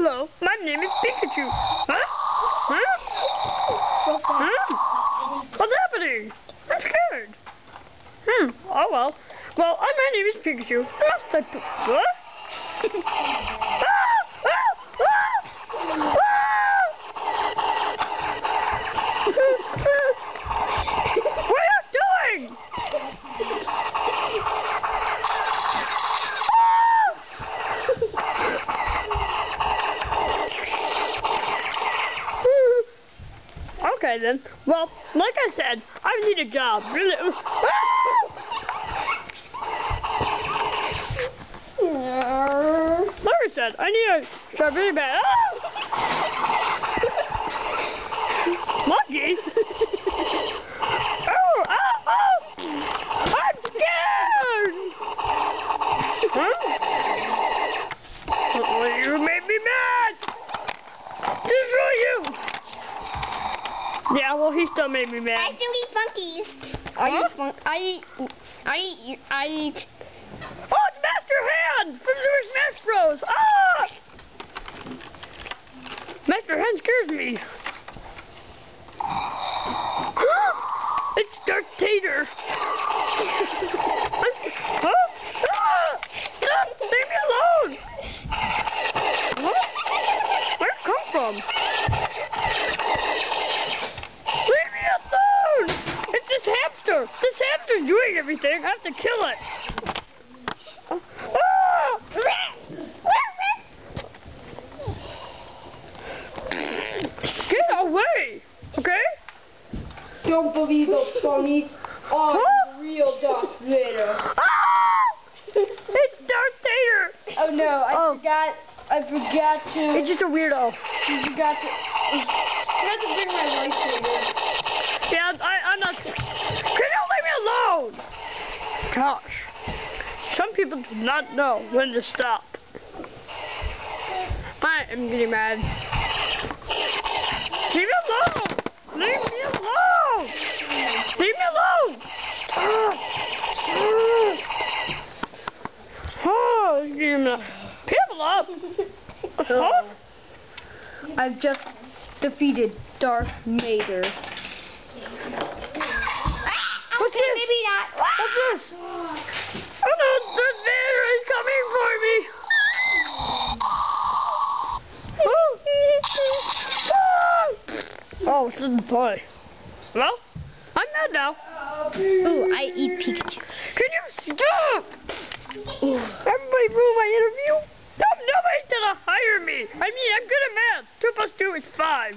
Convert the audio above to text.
Hello, my name is Pikachu. Huh? Huh? Huh? What's happening? I'm scared. Oh well. Well, my name is Pikachu. What? What are you doing? Okay then. Well, like I said, I need a job. Really. Like I said, I need a job really bad. Monkey? Oh! I'm scared! Huh? Oh, you made me mad! Destroy you! Yeah, well, he still made me mad. I still eat funkies. I eat. Oh, it's Master Hand from Super Smash Bros. Ah! Master Hand scares me. It's Darth Tater. Huh? Ah! Stop! Leave me alone! What? Where'd it come from? Leave me alone! It's this hamster! This hamster's doing everything! I have to kill it! Get away! Okay? Don't believe those phonies. Real Darth Vader. It's Darth Vader! Oh no, I forgot to. It's just a weirdo. I forgot to bring my lightsaber. Yeah, I'm not. Can you leave me alone? Gosh. Some people do not know when to stop. I am getting mad. Leave me alone! Leave me alone! Leave me alone! Stop! Oh, give me people up! Huh? I've just defeated Darth Vader. What's this? Maybe not. What's this? Oh no, Darth Vader is coming for me! Oh, it's in the toy. Well, I'm mad now. Ooh, I eat Pikachu. Can you stop? Everybody ruined my interview. Nobody's gonna hire me. I mean, I'm good at math. 2 + 2 is 5.